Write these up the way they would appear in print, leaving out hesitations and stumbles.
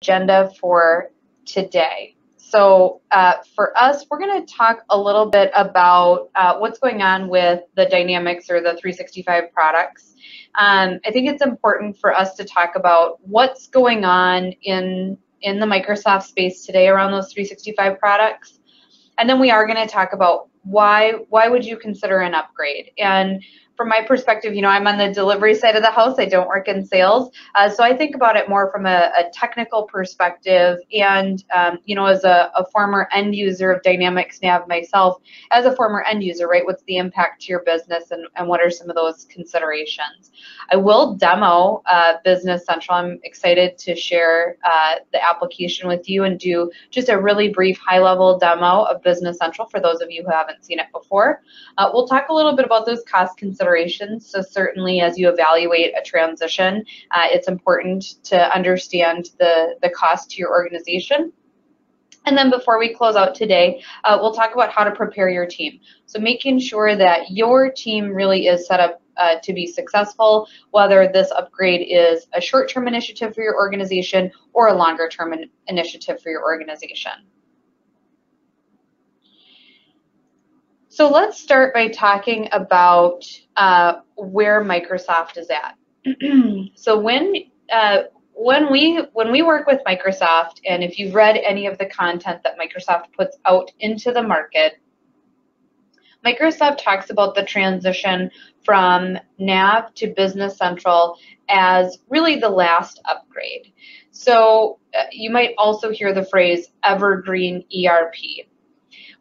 agenda for today. So for us, we're going to talk a little bit about what's going on with the Dynamics or the 365 products. I think it's important for us to talk about what's going on in the Microsoft space today around those 365 products. And then we are going to talk about why would you consider an upgrade. And from my perspective, I'm on the delivery side of the house. I don't work in sales. So I think about it more from a technical perspective and, as a former end user of Dynamics Nav myself, as a former end user, right, what's the impact to your business and what are some of those considerations? I will demo Business Central. I'm excited to share the application with you and do just a really brief high-level demo of Business Central for those of you who haven't seen it before. We'll talk a little bit about those cost considerations. So certainly as you evaluate a transition, it's important to understand the cost to your organization. And then before we close out today, we'll talk about how to prepare your team. So making sure that your team really is set up to be successful, whether this upgrade is a short-term initiative for your organization or a longer-term initiative for your organization. So let's start by talking about where Microsoft is at. So when we work with Microsoft, and if you've read any of the content that Microsoft puts out into the market, Microsoft talks about the transition from Nav to Business Central as really the last upgrade. So you might also hear the phrase evergreen ERP.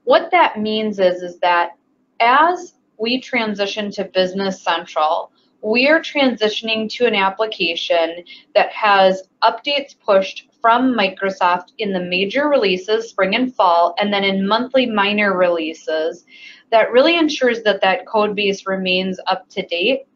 What that means is that as we transition to Business Central, we are transitioning to an application that has updates pushed from Microsoft in the major releases, spring and fall, and then in monthly minor releases that really ensures that that code base remains up to date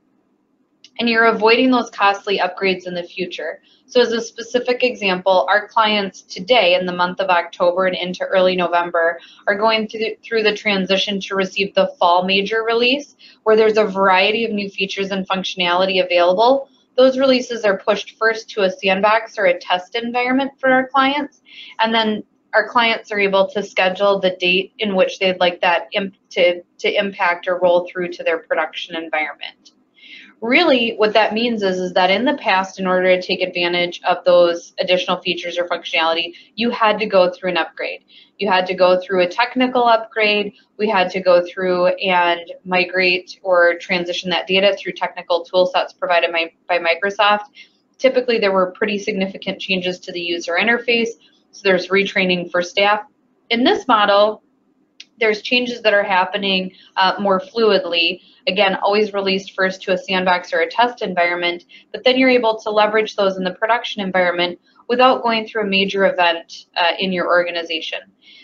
and you're avoiding those costly upgrades in the future. So as a specific example, our clients today in the month of October and into early November are going through the transition to receive the fall major release, where there's a variety of new features and functionality available. Those releases are pushed first to a sandbox or a test environment for our clients, and then our clients are able to schedule the date in which they'd like that to impact or roll through to their production environment. Really, what that means is that in the past, in order to take advantage of those additional features or functionality, you had to go through an upgrade. You had to go through a technical upgrade. We had to go through and migrate or transition that data through technical tool sets provided by Microsoft. Typically, there were pretty significant changes to the user interface, so there's retraining for staff. In this model, there's changes that are happening more fluidly. Again, always released first to a sandbox or a test environment, but then you're able to leverage those in the production environment without going through a major event in your organization.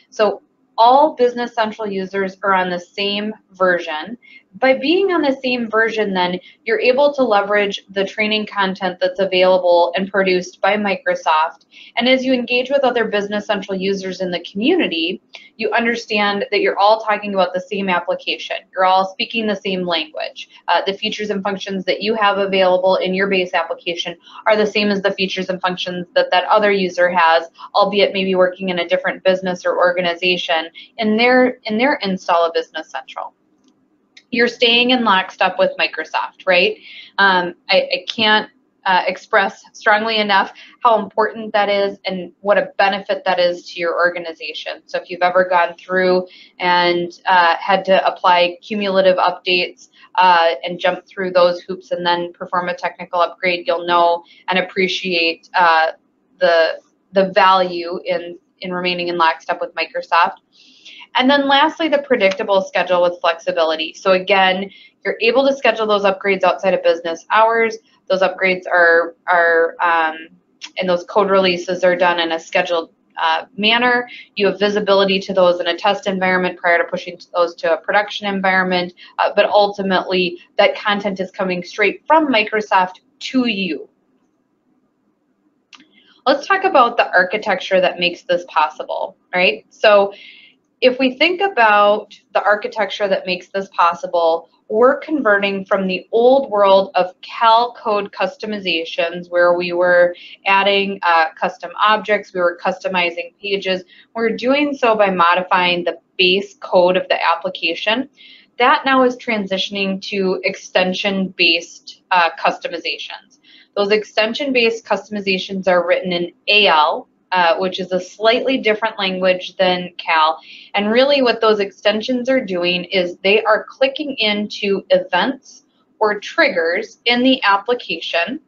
So all Business Central users are on the same version. By being on the same version, then you're able to leverage the training content that's available and produced by Microsoft. And as you engage with other Business Central users in the community, you understand that you're all talking about the same application. You're all speaking the same language. The features and functions that you have available in your base application are the same as the features and functions that that other user has, albeit maybe working in a different business or organization in their install of Business Central. You're staying in lockstep with Microsoft, right? I can't express strongly enough how important that is and what a benefit that is to your organization. So if you've ever gone through and had to apply cumulative updates and jump through those hoops and then perform a technical upgrade, you'll know and appreciate the value in remaining in lockstep with Microsoft. And then lastly, the predictable schedule with flexibility. So again, you're able to schedule those upgrades outside of business hours. Those upgrades and those code releases are done in a scheduled manner. You have visibility to those in a test environment prior to pushing those to a production environment, but ultimately that content is coming straight from Microsoft to you. Let's talk about the architecture that makes this possible, right? So if we think about the architecture that makes this possible, we're converting from the old world of cal code customizations where we were adding custom objects, we were customizing pages. We're doing so by modifying the base code of the application. That now is transitioning to extension-based customizations. Those extension-based customizations are written in AL, which is a slightly different language than Cal. And really what those extensions are doing is they are clicking into events or triggers in the application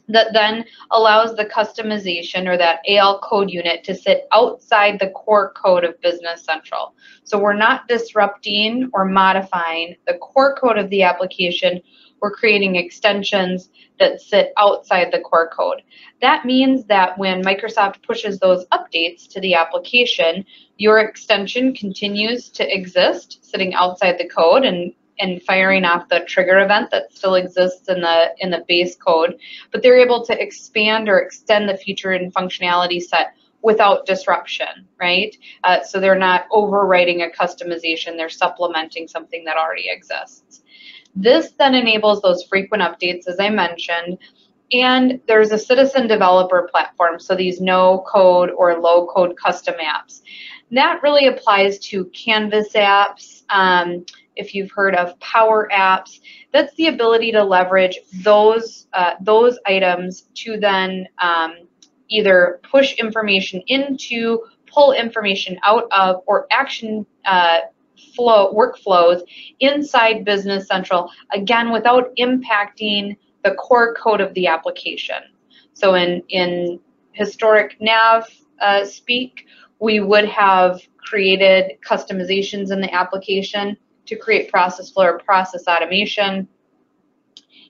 that then allows the customization or that AL code unit to sit outside the core code of Business Central. So we're not disrupting or modifying the core code of the application. We're creating extensions that sit outside the core code. That means that when Microsoft pushes those updates to the application, your extension continues to exist sitting outside the code and firing off the trigger event that still exists in the base code, but they're able to expand or extend the feature and functionality set without disruption, right? So they're not overwriting a customization, they're supplementing something that already exists. This then enables those frequent updates, as I mentioned, and there's a citizen developer platform, so these no-code or low-code custom apps. And that really applies to Canvas apps. If you've heard of Power Apps, that's the ability to leverage those items to then either push information into, pull information out of, or action workflows inside Business Central, again, without impacting the core code of the application. So in historic nav speak, we would have created customizations in the application to create process flow or process automation.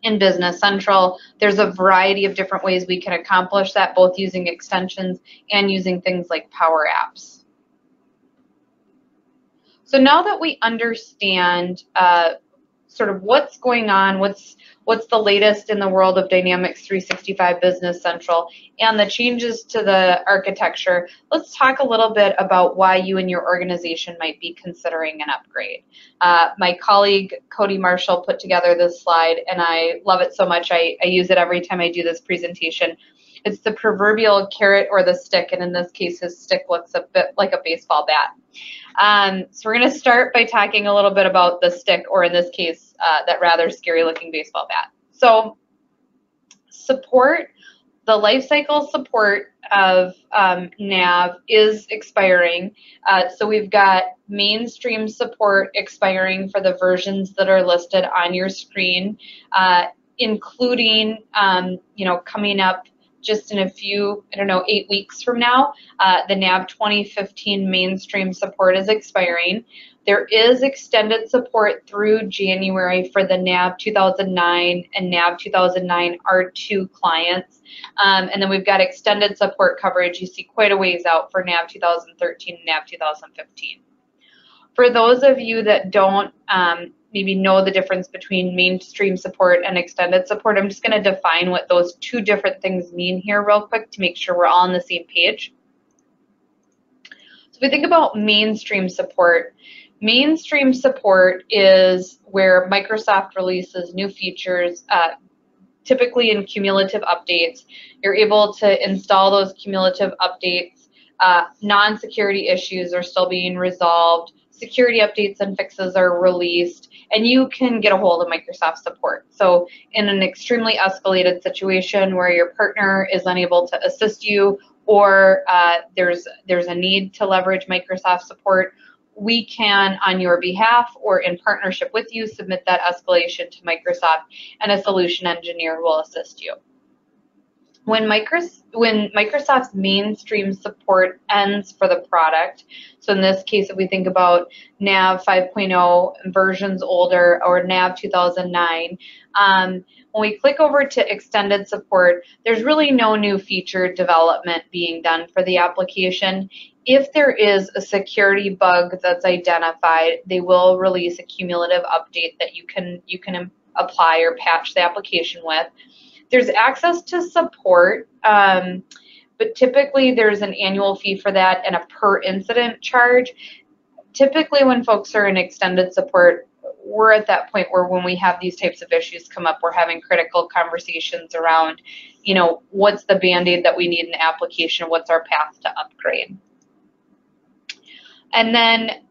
In Business Central, there's a variety of different ways we can accomplish that, both using extensions and using things like Power Apps. So now that we understand sort of what's going on, what's the latest in the world of Dynamics 365 Business Central and the changes to the architecture, let's talk a little bit about why you and your organization might be considering an upgrade. My colleague Cody Marshall put together this slide, and I love it so much. I use it every time I do this presentation. It's the proverbial carrot or the stick, and in this case, his stick looks a bit like a baseball bat. So we're going to start by talking a little bit about the stick, or in this case, that rather scary looking baseball bat. So support, the lifecycle support of NAV is expiring. So we've got mainstream support expiring for the versions that are listed on your screen, including, coming up just in a few, 8 weeks from now, the NAV 2015 mainstream support is expiring. There is extended support through January for the NAV 2009 and NAV 2009 R2 clients. And then we've got extended support coverage. You see quite a ways out for NAV 2013 and NAV 2015. For those of you that don't maybe know the difference between mainstream support and extended support, I'm just going to define what those two different things mean here real quick to make sure we're all on the same page. So if we think about mainstream support is where Microsoft releases new features, typically in cumulative updates. You're able to install those cumulative updates. Non-security issues are still being resolved. Security updates and fixes are released, and you can get a hold of Microsoft support. So in an extremely escalated situation where your partner is unable to assist you, or there's a need to leverage Microsoft support, we can, on your behalf or in partnership with you, submit that escalation to Microsoft, and a solution engineer will assist you. When Microsoft's mainstream support ends for the product, so in this case, if we think about NAV 5.0 versions older or NAV 2009, when we click over to extended support, there's really no new feature development being done for the application. If there is a security bug that's identified, they will release a cumulative update that you can apply or patch the application with. There's access to support, but typically there's an annual fee for that and a per incident charge. Typically when folks are in extended support, we're at that point where when we have these types of issues come up, we're having critical conversations around, what's the Band-Aid that we need in the application, what's our path to upgrade. And then,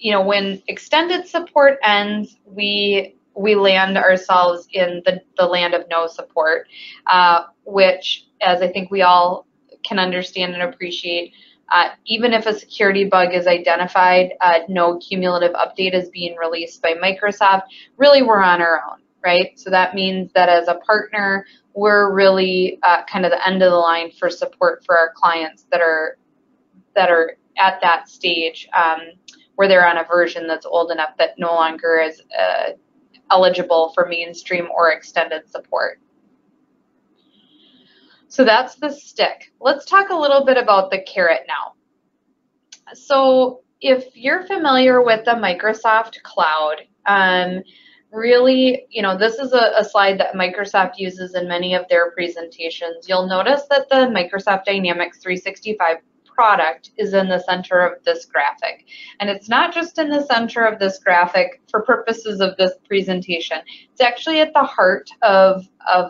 when extended support ends, we land ourselves in the land of no support, which, as I think we all can understand and appreciate, even if a security bug is identified, no cumulative update is being released by Microsoft. Really, we're on our own, right? So that means that as a partner, we're really kind of the end of the line for support for our clients that are at that stage where they're on a version that's old enough that no longer is eligible for mainstream or extended support. So that's the stick. Let's talk a little bit about the carrot now. So if you're familiar with the Microsoft Cloud, really, this is a slide that Microsoft uses in many of their presentations. You'll notice that the Microsoft Dynamics 365 product is in the center of this graphic. And it's not just in the center of this graphic for purposes of this presentation. It's actually at the heart of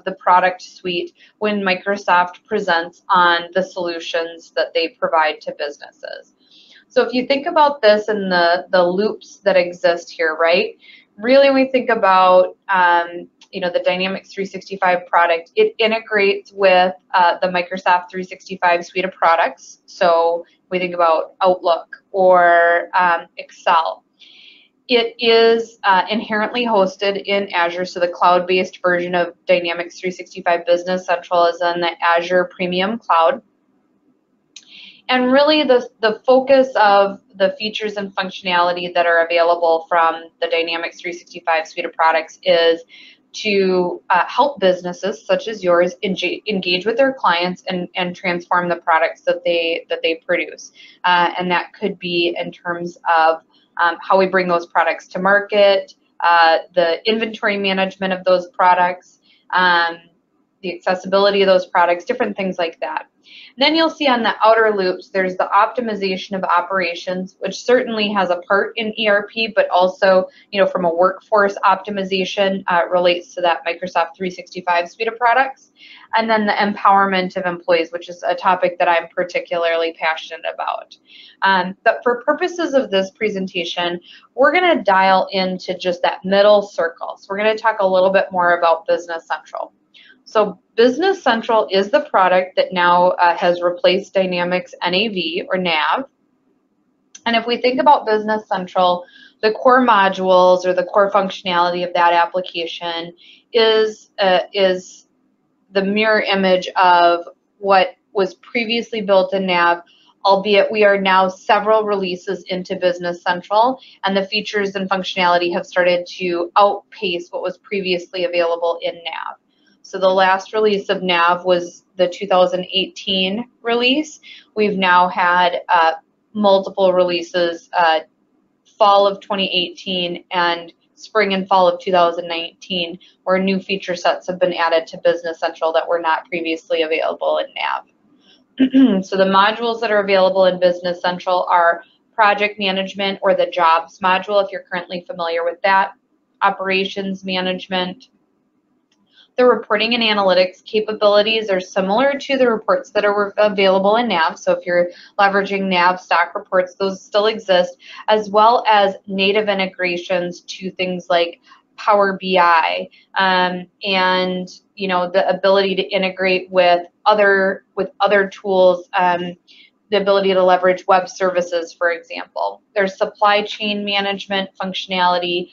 the product suite when Microsoft presents on the solutions that they provide to businesses. So if you think about this and the loops that exist here, right? Really, we think about the Dynamics 365 product. It integrates with the Microsoft 365 suite of products. So we think about Outlook or Excel. It is inherently hosted in Azure, so the cloud-based version of Dynamics 365 Business Central is in the Azure Premium Cloud. And really the focus of the features and functionality that are available from the Dynamics 365 suite of products is to help businesses such as yours engage with their clients and transform the products that they produce. And that could be in terms of how we bring those products to market, the inventory management of those products, the accessibility of those products, different things like that. And then you'll see on the outer loops, there's the optimization of operations, which certainly has a part in ERP, but also, from a workforce optimization, relates to that Microsoft 365 suite of products. And then the empowerment of employees, which is a topic that I'm particularly passionate about. But for purposes of this presentation, we're going to dial into just that middle circle. So we're going to talk a little bit more about Business Central. So Business Central is the product that now has replaced Dynamics NAV or NAV. And if we think about Business Central, the core modules or the core functionality of that application is the mirror image of what was previously built in NAV, albeit we are now several releases into Business Central, and the features and functionality have started to outpace what was previously available in NAV. So the last release of NAV was the 2018 release. We've now had multiple releases, fall of 2018 and spring and fall of 2019, where new feature sets have been added to Business Central that were not previously available in NAV. So the modules that are available in Business Central are project management, or the jobs module if you're currently familiar with that, operations management. The reporting and analytics capabilities are similar to the reports that are available in NAV. So if you're leveraging NAV stock reports, those still exist, as well as native integrations to things like Power BI, and the ability to integrate with other tools, the ability to leverage web services, for example. There's supply chain management functionality,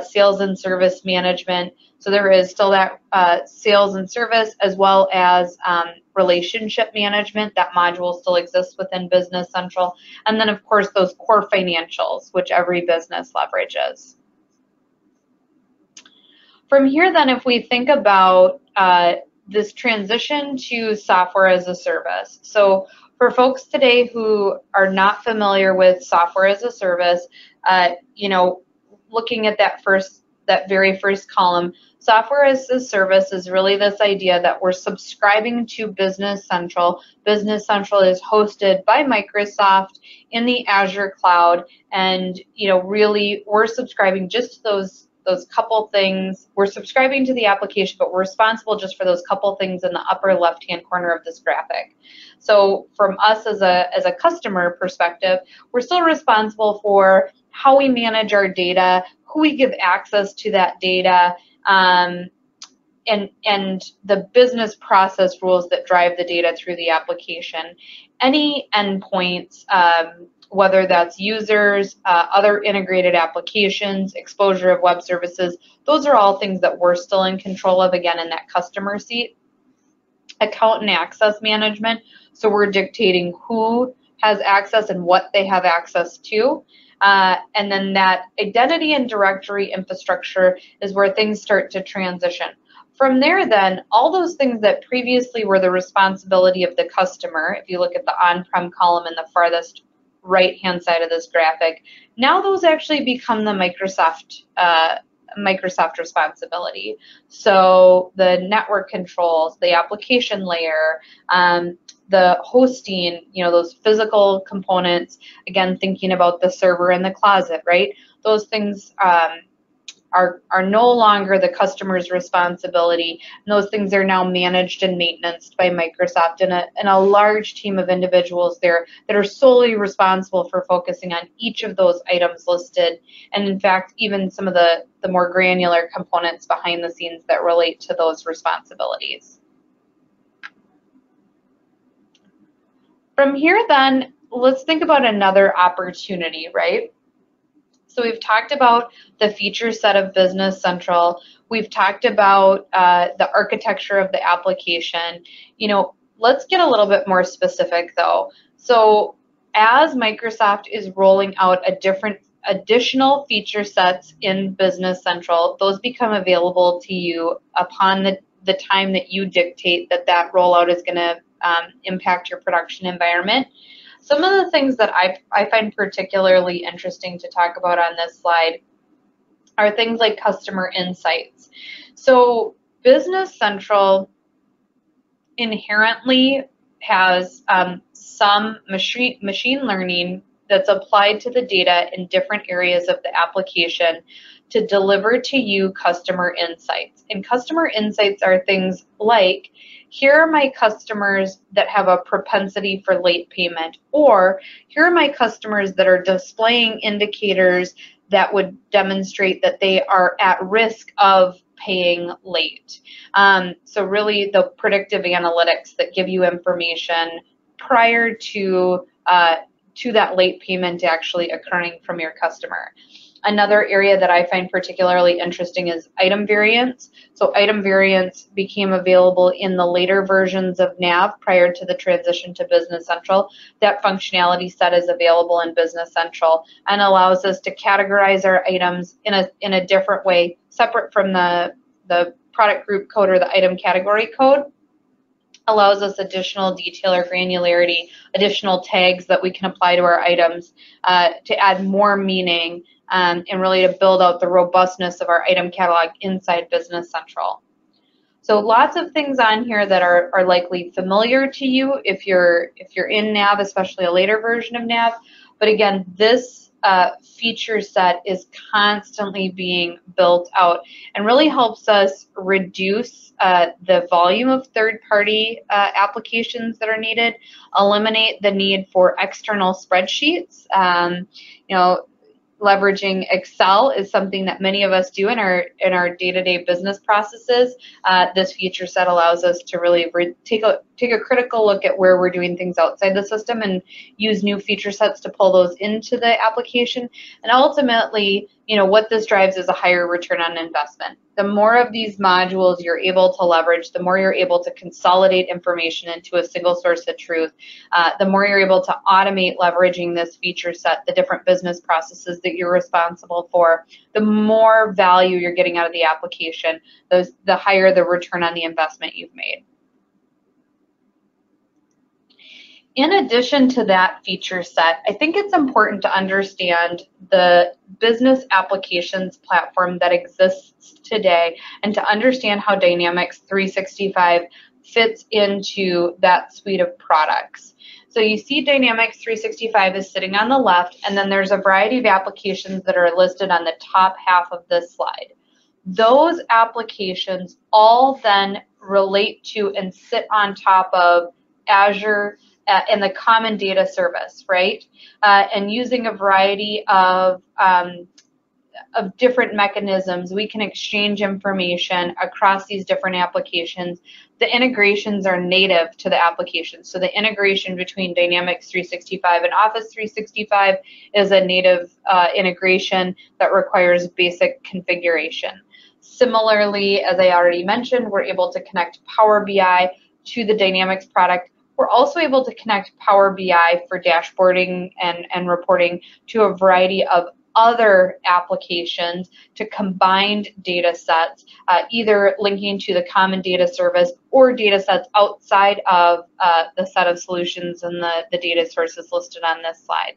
sales and service management. So there is still that sales and service, as well as relationship management. That module still exists within Business Central. And then, of course, those core financials, which every business leverages. From here, then, if we think about this transition to software as a service. So for folks today who are not familiar with software as a service, looking at that first that very first column, software as a service is really this idea that we're subscribing to Business Central. Business Central is hosted by Microsoft in the Azure cloud, and really we're subscribing just to those couple things. We're subscribing to the application, but we're responsible just for those couple things in the upper left-hand corner of this graphic. So from us as a customer perspective, we're still responsible for how we manage our data, who we give access to that data, and the business process rules that drive the data through the application. Any endpoints, whether that's users, other integrated applications, exposure of web services, those are all things that we're still in control of, again, in that customer seat. Account and access management, so we're dictating who has access and what they have access to. And then that identity and directory infrastructure is where things start to transition. From there, then, all those things that previously were the responsibility of the customer, if you look at the on-prem column in the farthest right-hand side of this graphic, now those actually become the Microsoft responsibility. So the network controls, the application layer, the hosting, those physical components, again, thinking about the server in the closet, right? Those things are no longer the customer's responsibility. And those things are now managed and maintained by Microsoft and a large team of individuals there that are solely responsible for focusing on each of those items listed, and in fact, even some of the more granular components behind the scenes that relate to those responsibilities. From here, then, let's think about another opportunity, right? So we've talked about the feature set of Business Central. We've talked about the architecture of the application. Let's get a little bit more specific, though. So as Microsoft is rolling out additional feature sets in Business Central, those become available to you upon the time that you dictate that rollout is going to impact your production environment. Some of the things that I find particularly interesting to talk about on this slide are things like customer insights. So Business Central inherently has some machine learning that's applied to the data in different areas of the application to deliver to you customer insights. And customer insights are things like, here are my customers that have a propensity for late payment, or here are my customers that are displaying indicators that would demonstrate that they are at risk of paying late. So really the predictive analytics that give you information prior to that late payment actually occurring from your customer. Another area that I find particularly interesting is item variants. So item variants became available in the later versions of NAV prior to the transition to Business Central. That functionality set is available in Business Central and allows us to categorize our items in a different way, separate from the product group code or the item category code. Allows us additional detail or granularity, additional tags that we can apply to our items to add more meaning and really to build out the robustness of our item catalog inside Business Central. So lots of things on here that are likely familiar to you if you're in NAV, especially a later version of NAV. But again, this feature set is constantly being built out and really helps us reduce the volume of third-party applications that are needed, eliminate the need for external spreadsheets. Leveraging Excel is something that many of us do in our day-to-day business processes. This feature set allows us to really take a critical look at where we're doing things outside the system and use new feature sets to pull those into the application. And ultimately, what this drives is a higher return on investment. The more of these modules you're able to leverage, the more you're able to consolidate information into a single source of truth, the more you're able to automate leveraging this feature set, the different business processes that you're responsible for, the more value you're getting out of the application, the higher the return on the investment you've made. In addition to that feature set, I think it's important to understand the business applications platform that exists today and to understand how Dynamics 365 fits into that suite of products. So you see Dynamics 365 is sitting on the left, and then there's a variety of applications that are listed on the top half of this slide. Those applications all then relate to and sit on top of Azure in the common data service, right? And using a variety of different mechanisms, we can exchange information across these different applications. The integrations are native to the application. So the integration between Dynamics 365 and Office 365 is a native integration that requires basic configuration. Similarly, as I already mentioned, we're able to connect Power BI to the Dynamics product. We're also able to connect Power BI for dashboarding and reporting to a variety of other applications to combined data sets, either linking to the common data service or data sets outside of the set of solutions and the data sources listed on this slide.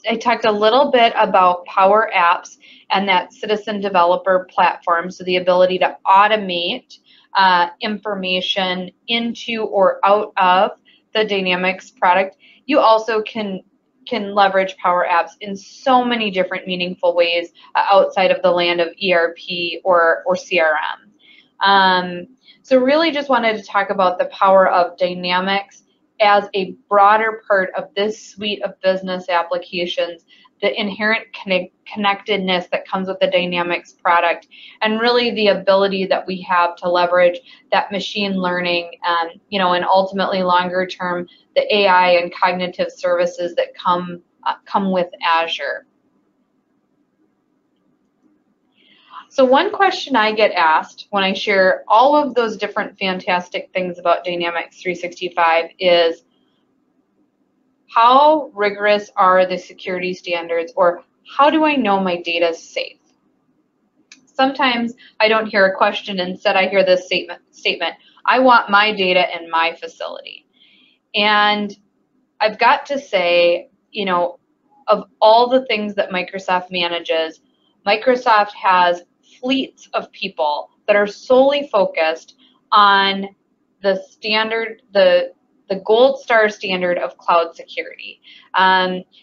I talked a little bit about Power Apps and that citizen developer platform, so the ability to automate information into or out of the Dynamics product. You also can leverage Power Apps in so many different meaningful ways outside of the land of ERP or CRM. So really just wanted to talk about the power of Dynamics as a broader part of this suite of business applications, the inherent connectedness that comes with the Dynamics product, and really the ability that we have to leverage that machine learning and, and ultimately longer term, the AI and cognitive services that come with Azure. So one question I get asked when I share all of those different fantastic things about Dynamics 365 is, how rigorous are the security standards, or how do I know my data is safe? Sometimes I don't hear a question, instead I hear this statement, I want my data in my facility. And I've got to say, of all the things that Microsoft manages, Microsoft has fleets of people that are solely focused on the standard, the gold star standard of cloud security.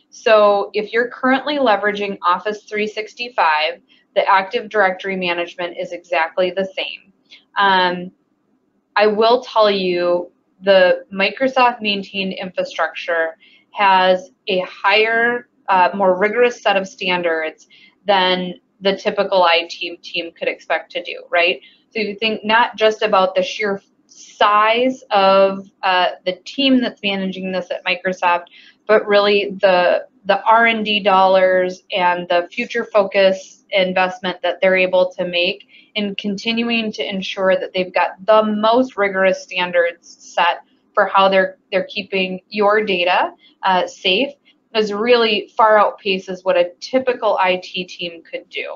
So if you're currently leveraging Office 365, the Active Directory management is exactly the same. I will tell you, the Microsoft maintained infrastructure has a higher, more rigorous set of standards than the typical IT team could expect to do, right? So you think not just about the sheer size of the team that's managing this at Microsoft, but really the R&D dollars and the future focus investment that they're able to make in continuing to ensure that they've got the most rigorous standards set for how they're keeping your data safe, is really far outpaces what a typical IT team could do.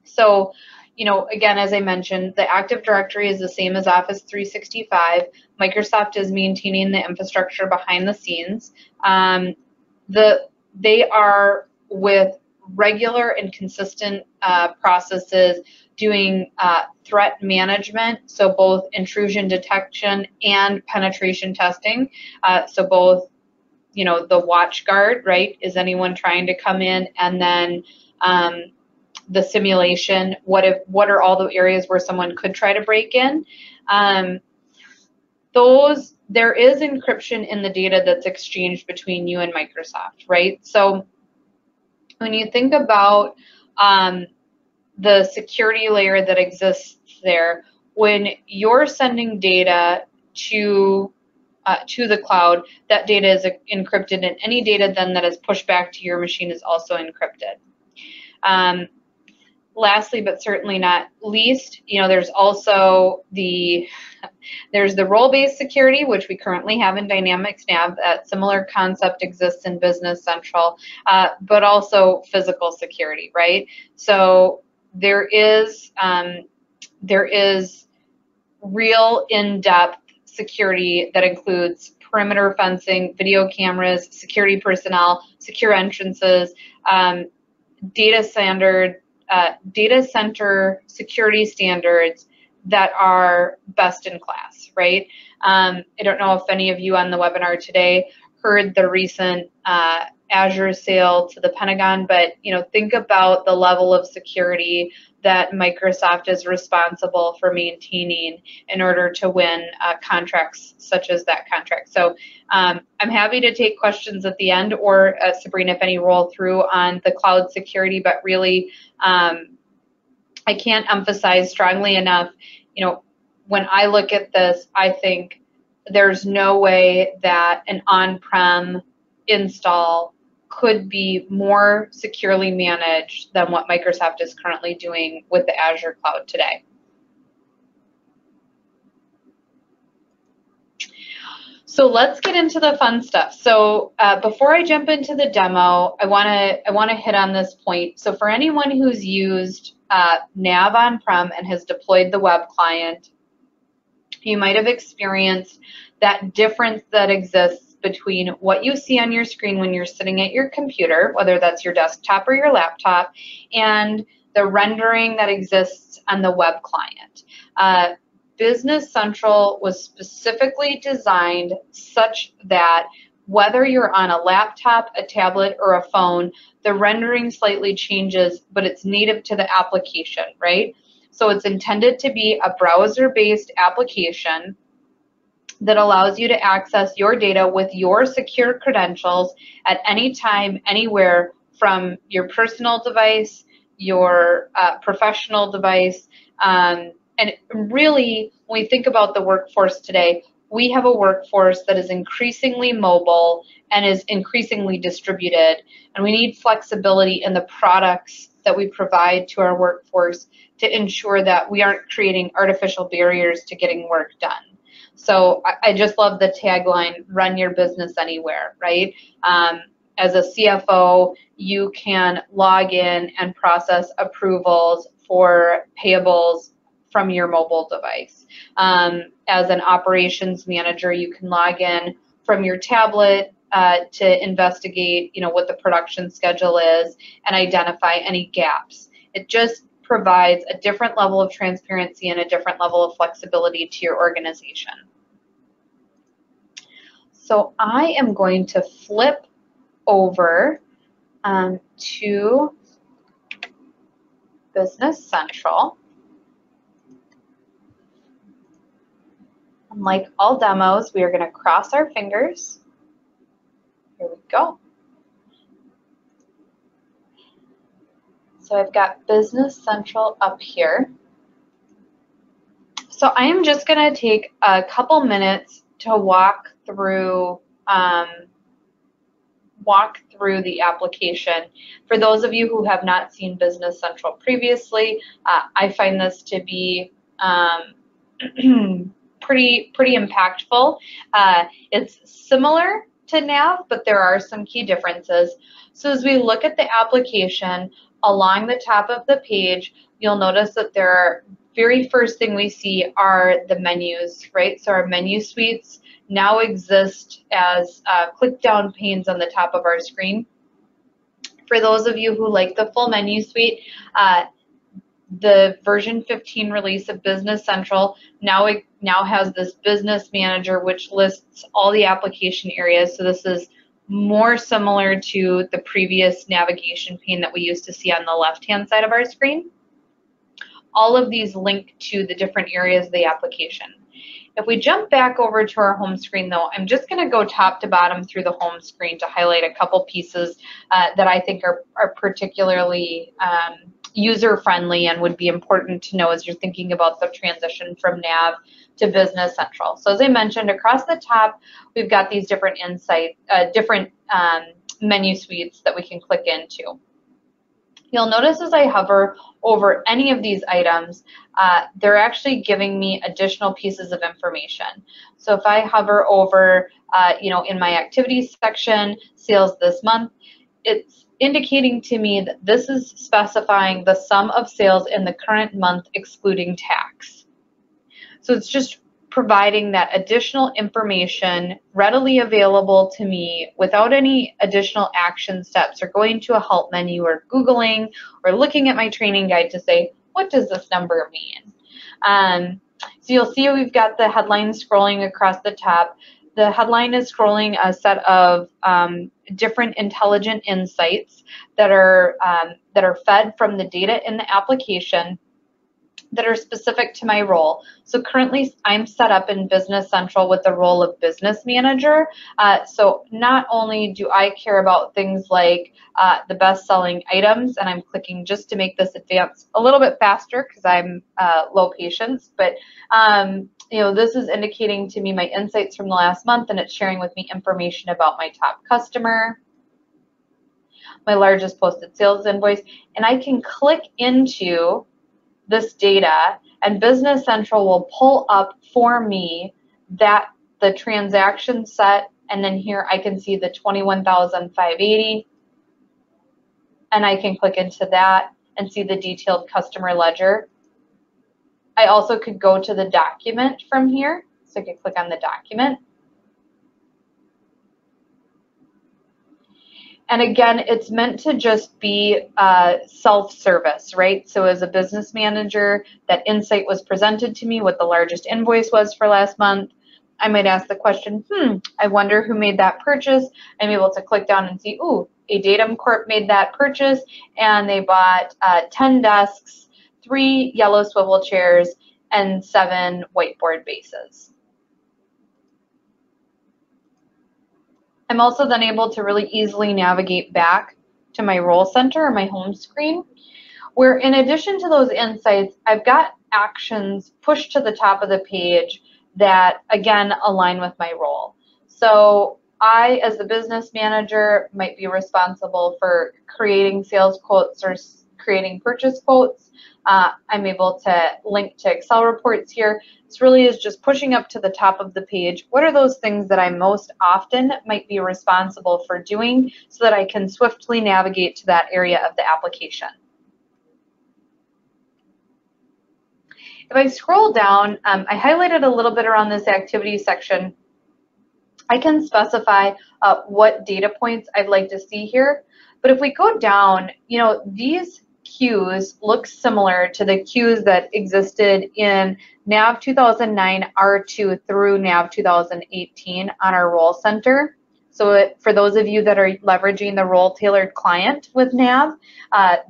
So, again, as I mentioned, the Active Directory is the same as Office 365. Microsoft is maintaining the infrastructure behind the scenes. They are, with regular and consistent processes, doing threat management, so both intrusion detection and penetration testing. So both, the watch guard, right? Is anyone trying to come in? And then the simulation, what are all the areas where someone could try to break in? There is encryption in the data that's exchanged between you and Microsoft, right? So when you think about the security layer that exists there, when you're sending data to the cloud, that data is encrypted, and any data then that is pushed back to your machine is also encrypted. Lastly, but certainly not least, there's also there's the role-based security, which we currently have in Dynamics Nav. That similar concept exists in Business Central, but also physical security, right? So there is real in-depth security that includes perimeter fencing, video cameras, security personnel, secure entrances, data center security standards that are best in class, right? I don't know if any of you on the webinar today heard the recent Azure sale to the Pentagon, but think about the level of security that Microsoft is responsible for maintaining in order to win contracts such as that contract. So I'm happy to take questions at the end, or Sabrina, if any roll through on the cloud security, but really I can't emphasize strongly enough, when I look at this, I think there's no way that an on-prem install could be more securely managed than what Microsoft is currently doing with the Azure cloud today. So let's get into the fun stuff. So before I jump into the demo, I want to hit on this point. So for anyone who's used Nav on-prem and has deployed the web client, you might have experienced that difference that exists between what you see on your screen when you're sitting at your computer, whether that's your desktop or your laptop, and the rendering that exists on the web client. Business Central was specifically designed such that whether you're on a laptop, a tablet, or a phone, the rendering slightly changes, but it's native to the application, right? So it's intended to be a browser-based application that allows you to access your data with your secure credentials at any time, anywhere, from your personal device, your professional device. And really, when we think about the workforce today, we have a workforce that is increasingly mobile and is increasingly distributed. And we need flexibility in the products that we provide to our workforce to ensure that we aren't creating artificial barriers to getting work done. So I just love the tagline, run your business anywhere, right? As a CFO, you can log in and process approvals for payables from your mobile device. As an operations manager, you can log in from your tablet to investigate, what the production schedule is and identify any gaps. It just provides a different level of transparency and a different level of flexibility to your organization. So I am going to flip over to Business Central. And like all demos, we are going to cross our fingers. Here we go. So I've got Business Central up here. So I am just going to take a couple minutes to walk through the application. For those of you who have not seen Business Central previously, I find this to be pretty impactful. It's similar to Nav, but there are some key differences. So as we look at the application, along the top of the page, you'll notice that very first thing we see are the menus, right? So our menu suites now exist as click-down panes on the top of our screen. For those of you who like the full menu suite, the version 15 release of Business Central now has this Business Manager, which lists all the application areas. So this is more similar to the previous navigation pane that we used to see on the left-hand side of our screen. All of these link to the different areas of the application. If we jump back over to our home screen, though, I'm just going to go top to bottom through the home screen to highlight a couple pieces that I think are particularly user-friendly and would be important to know as you're thinking about the transition from Nav to Business Central. So as I mentioned, across the top, we've got these different menu suites that we can click into. You'll notice as I hover over any of these items, they're actually giving me additional pieces of information. So if I hover over, in my activities section, sales this month, it's indicating to me that this is specifying the sum of sales in the current month excluding tax. So it's just providing that additional information readily available to me without any additional action steps or going to a help menu or Googling or looking at my training guide to say, what does this number mean? So you'll see we've got the headline scrolling across the top. The headline is scrolling a set of different intelligent insights that are fed from the data in the application that are specific to my role. So currently I'm set up in Business Central with the role of business manager. So not only do I care about things like the best-selling items, and I'm clicking just to make this advance a little bit faster because I'm low patience, but this is indicating to me my insights from the last month, and it's sharing with me information about my top customer, my largest posted sales invoice, and I can click into this data and Business Central will pull up for me the transaction set, and then here I can see the 21,580, and I can click into that and see the detailed customer ledger. I also could go to the document from here, so I could click on the document. And again, it's meant to just be self-service, right? So as a business manager, that insight was presented to me, what the largest invoice was for last month. I might ask the question, I wonder who made that purchase. I'm able to click down and see, ooh, a Datum Corp made that purchase, and they bought 10 desks, 3 yellow swivel chairs, and 7 whiteboard bases. I'm also then able to really easily navigate back to my role center or my home screen, where in addition to those insights, I've got actions pushed to the top of the page that, again, align with my role. So I, as the business manager, might be responsible for creating sales quotes or creating purchase quotes. I'm able to link to Excel reports here. This really is just pushing up to the top of the page. What are those things that I most often might be responsible for doing so that I can swiftly navigate to that area of the application? If I scroll down, I highlighted a little bit around this activity section. I can specify what data points I'd like to see here. But if we go down, these cues look similar to the cues that existed in NAV 2009 R2 through NAV 2018 on our role center. So for those of you that are leveraging the role tailored client with NAV,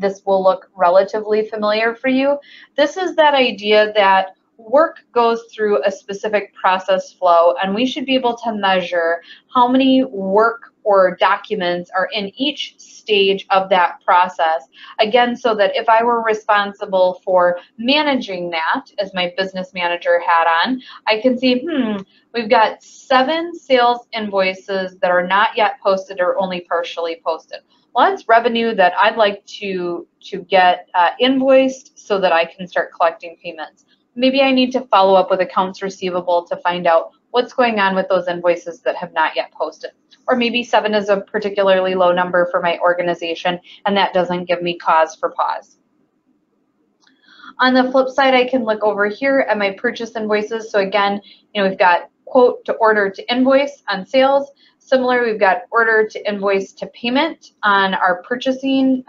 this will look relatively familiar for you. This is that idea that work goes through a specific process flow, and we should be able to measure how many work or documents are in each stage of that process. Again, so that if I were responsible for managing that, as my business manager hat on, I can see, we've got 7 sales invoices that are not yet posted or only partially posted. Well, that's revenue that I'd like to get invoiced so that I can start collecting payments. Maybe I need to follow up with accounts receivable to find out what's going on with those invoices that have not yet posted. Or maybe 7 is a particularly low number for my organization, and that doesn't give me cause for pause. On the flip side, I can look over here at my purchase invoices. So again, we've got quote to order to invoice on sales. Similar, we've got order to invoice to payment on our purchasing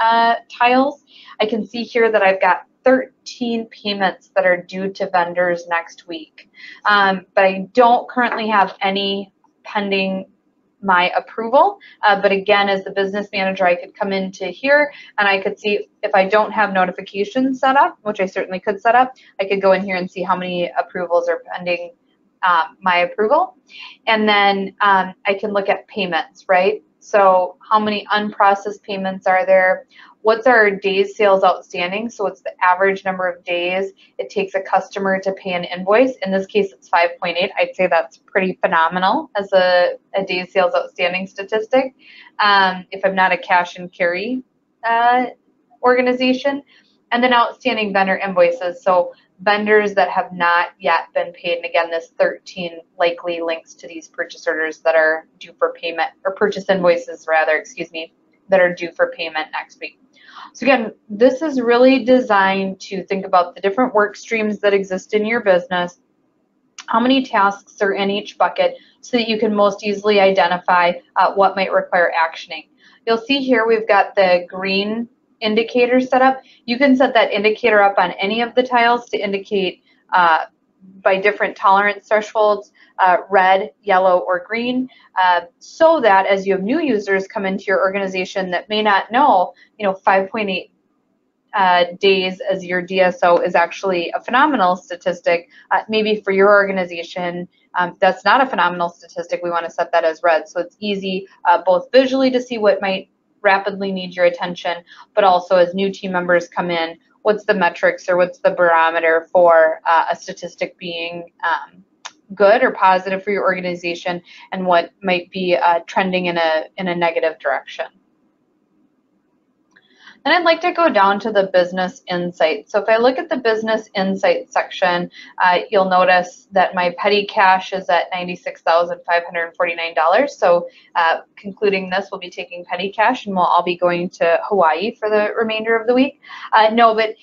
tiles. I can see here that I've got 13 payments that are due to vendors next week. But I don't currently have any pending my approval. But again, as the business manager, I could come into here and I could see if I don't have notifications set up, which I certainly could set up, I could go in here and see how many approvals are pending my approval. And then I can look at payments, right? So how many unprocessed payments are there? What's our days sales outstanding? So it's the average number of days it takes a customer to pay an invoice. In this case, it's 5.8. I'd say that's pretty phenomenal as a days sales outstanding statistic. If I'm not a cash and carry organization. And then outstanding vendor invoices. So vendors that have not yet been paid. And again, this 13 likely links to these purchase orders that are due for payment, or purchase invoices rather, excuse me, that are due for payment next week. So again, this is really designed to think about the different work streams that exist in your business how many tasks are in each bucket so that you can most easily identify what might require actioning. You'll see here we've got the green indicator set up. You can set that indicator up on any of the tiles to indicate by different tolerance thresholds, red, yellow, or green, so that as you have new users come into your organization that may not know, 5.8 days as your DSO is actually a phenomenal statistic. Maybe for your organization, that's not a phenomenal statistic. We want to set that as red. So it's easy both visually to see what might rapidly need your attention, but also as new team members come in, what's the metrics or what's the barometer for a statistic being good or positive for your organization, and what might be trending in a negative direction. Then I'd like to go down to the business insight. So if I look at the business insight section, you'll notice that my petty cash is at $96,549. So concluding this, we'll be taking petty cash and we'll all be going to Hawaii for the remainder of the week. No, but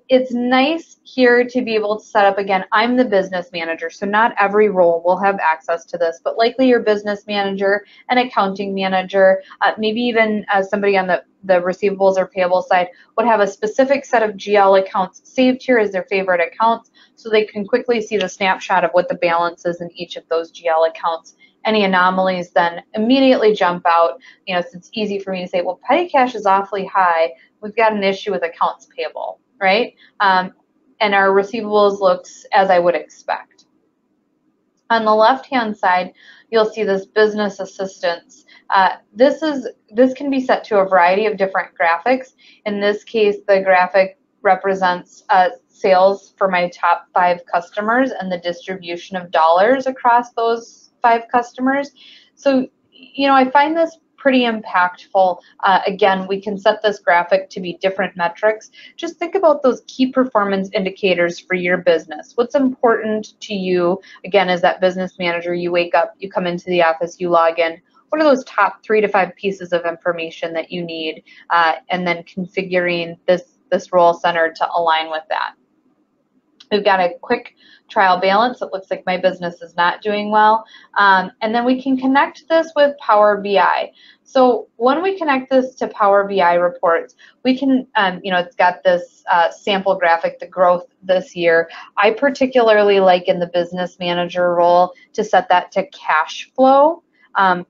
it's nice here to be able to set up, again, I'm the business manager, so not every role will have access to this, but likely your business manager, an accounting manager, maybe even somebody on the receivables or payable side would have a specific set of GL accounts saved here as their favorite accounts, so they can quickly see the snapshot of what the balance is in each of those GL accounts. Any anomalies then immediately jump out. So it's easy for me to say, well, petty cash is awfully high. We've got an issue with accounts payable, right? And our receivables looks as I would expect. On the left-hand side, you'll see this business assistance. This can be set to a variety of different graphics. In this case, the graphic represents sales for my top 5 customers and the distribution of dollars across those 5 customers. So, I find this pretty impactful. Again, we can set this graphic to be different metrics. Just think about those key performance indicators for your business. What's important to you, again, as that business manager, you wake up, you come into the office, you log in. What are those top 3 to 5 pieces of information that you need? And then configuring this role center to align with that. We've got a quick trial balance. It looks like my business is not doing well. And then we can connect this with Power BI. So when we connect this to Power BI reports, we can, it's got this sample graphic, the growth this year. I particularly like in the business manager role to set that to cash flow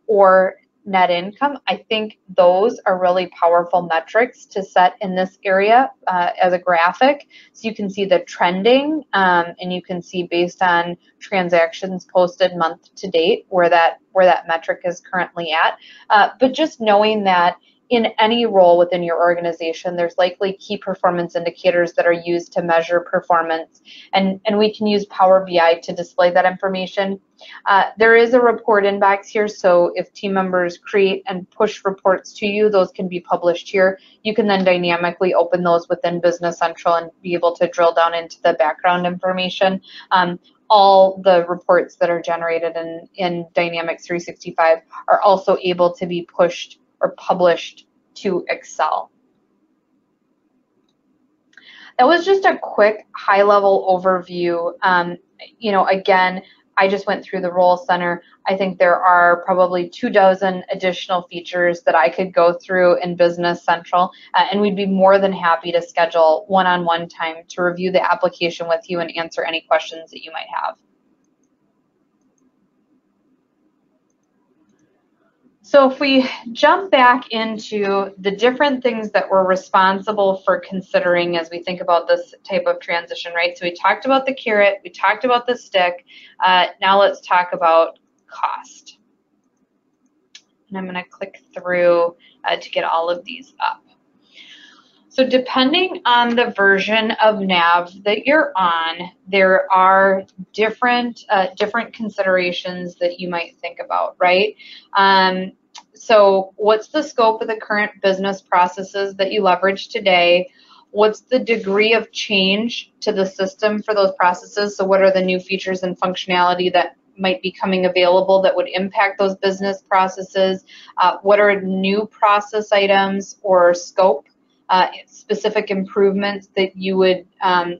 or net income. I think those are really powerful metrics to set in this area as a graphic, so you can see the trending and you can see based on transactions posted month to date where that metric is currently at. But just knowing that in any role within your organization, there's likely key performance indicators that are used to measure performance, and we can use Power BI to display that information. There is a report inbox here, so if team members create and push reports to you, those can be published here. You can then dynamically open those within Business Central and be able to drill down into the background information. All the reports that are generated in Dynamics 365 are also able to be pushed or published to Excel. That was just a quick high-level overview. Again, I just went through the Role Center. I think there are probably 24 additional features that I could go through in Business Central, and we'd be more than happy to schedule one-on-one time to review the application with you and answer any questions that you might have. So if we jump back into the different things that we're responsible for considering as we think about this type of transition, right? So we talked about the carrot, we talked about the stick. Now let's talk about cost. And I'm going to click through to get all of these up. So depending on the version of nav that you're on, there are different considerations that you might think about, right? So what's the scope of the current business processes that you leverage today? What's the degree of change to the system for those processes? So what are the new features and functionality that might be coming available that would impact those business processes? What are new process items or scope? Specific improvements that you would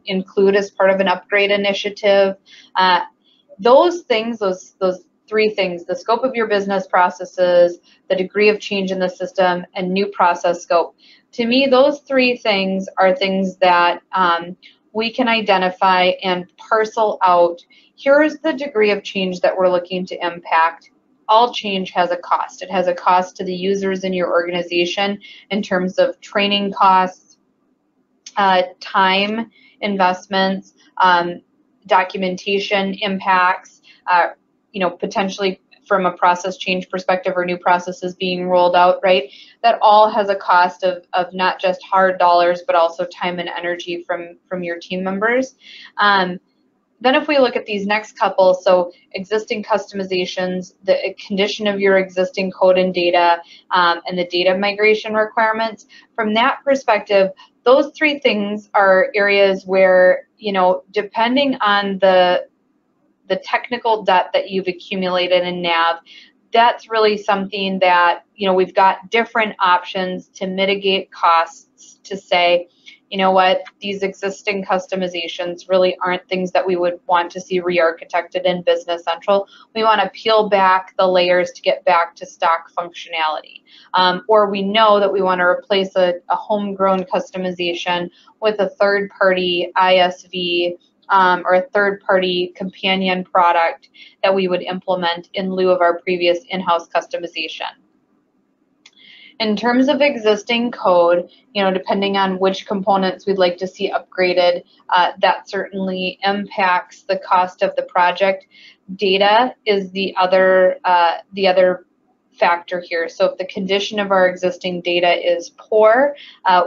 include as part of an upgrade initiative. those things, those three things, the scope of your business processes, the degree of change in the system, and new process scope. To me, those three things are things that we can identify and parcel out. Here's the degree of change that we're looking to impact. All change has a cost. It has a cost to the users in your organization in terms of training costs, time investments, documentation impacts, potentially from a process change perspective or new processes being rolled out, right? That all has a cost of not just hard dollars, but also time and energy from your team members. Then if we look at these next couple, so existing customizations, the condition of your existing code and data, and the data migration requirements, from that perspective, those three things are areas where, depending on the technical debt that you've accumulated in NAV, that's really something that, we've got different options to mitigate costs to say, you know what, these existing customizations really aren't things that we would want to see re-architected in Business Central. We want to peel back the layers to get back to stock functionality. Or we know that we want to replace a homegrown customization with a third-party ISV or a third-party companion product that we would implement in lieu of our previous in-house customization. In terms of existing code, depending on which components we'd like to see upgraded, that certainly impacts the cost of the project. Data is the other factor here. So if the condition of our existing data is poor,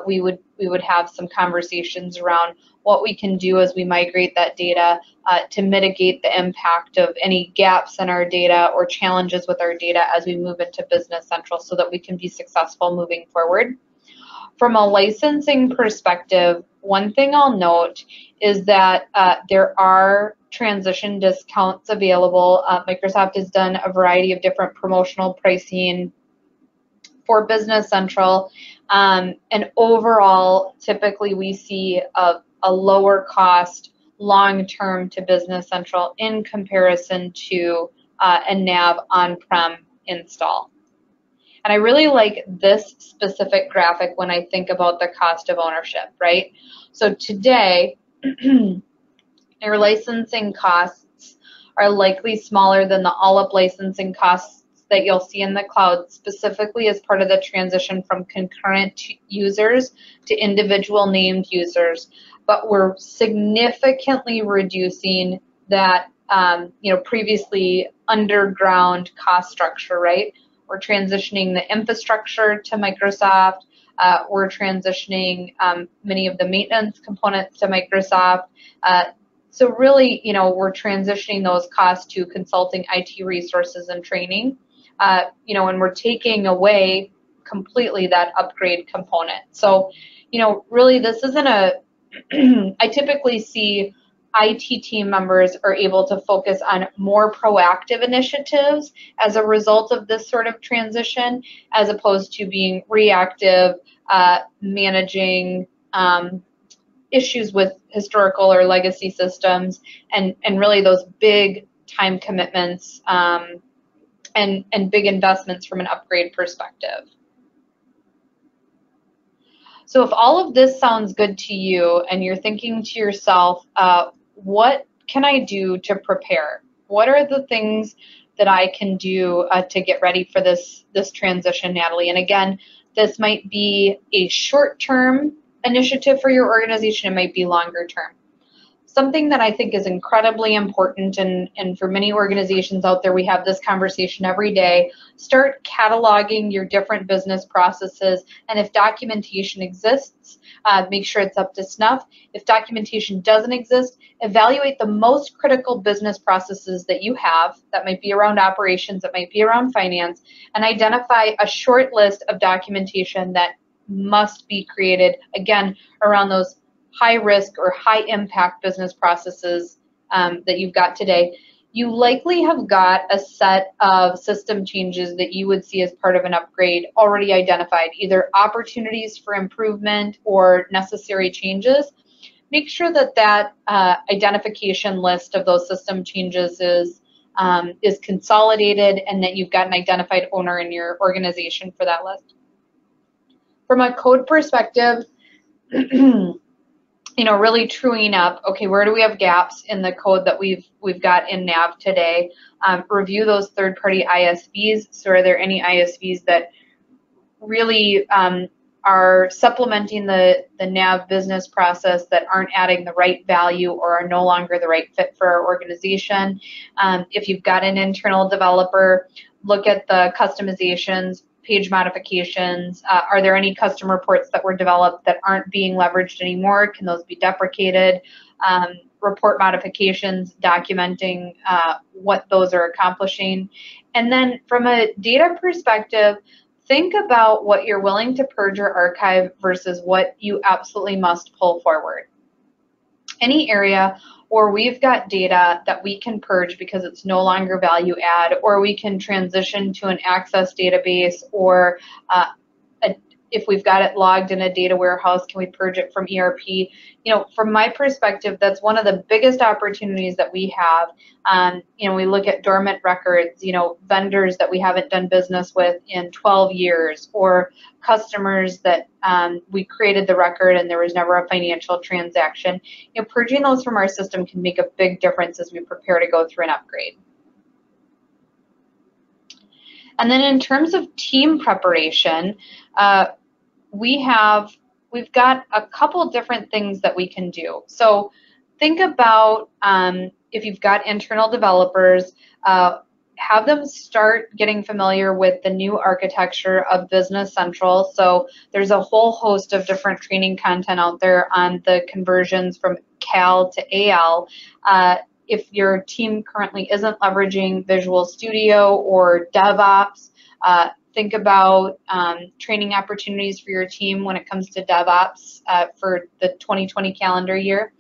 we would have some conversations around what we can do as we migrate that data to mitigate the impact of any gaps in our data or challenges with our data as we move into Business Central so that we can be successful moving forward. From a licensing perspective, one thing I'll note is that there are transition discounts available. Microsoft has done a variety of different promotional pricing for Business Central, and overall, typically we see a lower cost long-term to Business Central in comparison to a NAV on-prem install. And I really like this specific graphic when I think about the cost of ownership, right? So today, your licensing costs are likely smaller than the all-up licensing costs that you'll see in the cloud, specifically as part of the transition from concurrent users to individual named users. But we're significantly reducing that, previously underground cost structure, right? We're transitioning the infrastructure to Microsoft. We're transitioning many of the maintenance components to Microsoft. So really, we're transitioning those costs to consulting, IT resources, and training. And we're taking away completely that upgrade component. So, really this isn't I typically see IT team members are able to focus on more proactive initiatives as a result of this sort of transition, as opposed to being reactive, managing issues with historical or legacy systems, and really those big time commitments and big investments from an upgrade perspective. So if all of this sounds good to you and you're thinking to yourself, what can I do to prepare? What are the things that I can do to get ready for this transition, Natalie? And again, this might be a short-term initiative for your organization. It might be longer term. Something that I think is incredibly important, and for many organizations out there, we have this conversation every day. Start cataloging your different business processes, and if documentation exists, make sure it's up to snuff. If documentation doesn't exist, evaluate the most critical business processes that you have. That might be around operations, that might be around finance, and identify a short list of documentation that must be created, again, around those high risk or high impact business processes that you've got today. You likely have got a set of system changes that you would see as part of an upgrade already identified, either opportunities for improvement or necessary changes. make sure that that identification list of those system changes is consolidated and that you've got an identified owner in your organization for that list. From a code perspective, really truing up, okay, where do we have gaps in the code that we've got in NAV today? Review those third-party ISVs. So are there any ISVs that really are supplementing the NAV business process that aren't adding the right value or are no longer the right fit for our organization? If you've got an internal developer, look at the customizations, page modifications. Are there any custom reports that were developed that aren't being leveraged anymore? Can those be deprecated? Report modifications, documenting what those are accomplishing. And then from a data perspective, think about what you're willing to purge or archive versus what you absolutely must pull forward. Any area where we've got data that we can purge because it's no longer value add, or we can transition to an access database, or if we've got it logged in a data warehouse, can we purge it from ERP? From my perspective, that's one of the biggest opportunities that we have. We look at dormant records, vendors that we haven't done business with in 12 years, or customers that we created the record and there was never a financial transaction. Purging those from our system can make a big difference as we prepare to go through an upgrade. And then in terms of team preparation, we've got a couple different things that we can do. So think about if you've got internal developers, have them start getting familiar with the new architecture of Business Central. So there's a whole host of different training content out there on the conversions from CAL to AL. If your team currently isn't leveraging Visual Studio or DevOps, think about training opportunities for your team when it comes to DevOps for the 2020 calendar year.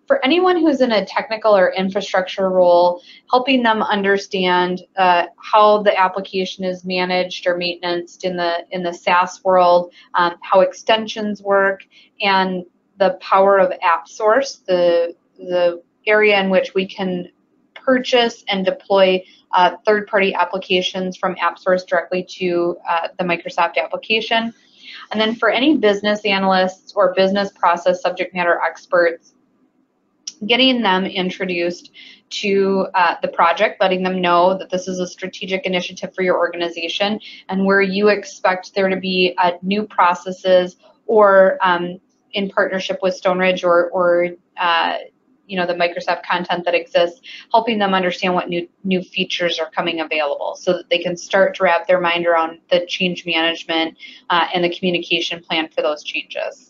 For anyone who's in a technical or infrastructure role, helping them understand how the application is managed or maintained in the SaaS world, how extensions work, and the power of AppSource, the area in which we can purchase and deploy third-party applications from AppSource directly to the Microsoft application. And then for any business analysts or business process subject matter experts, getting them introduced to the project, letting them know that this is a strategic initiative for your organization and where you expect there to be new processes or in partnership with Stoneridge or the Microsoft content that exists, helping them understand what new features are coming available so that they can start to wrap their mind around the change management and the communication plan for those changes.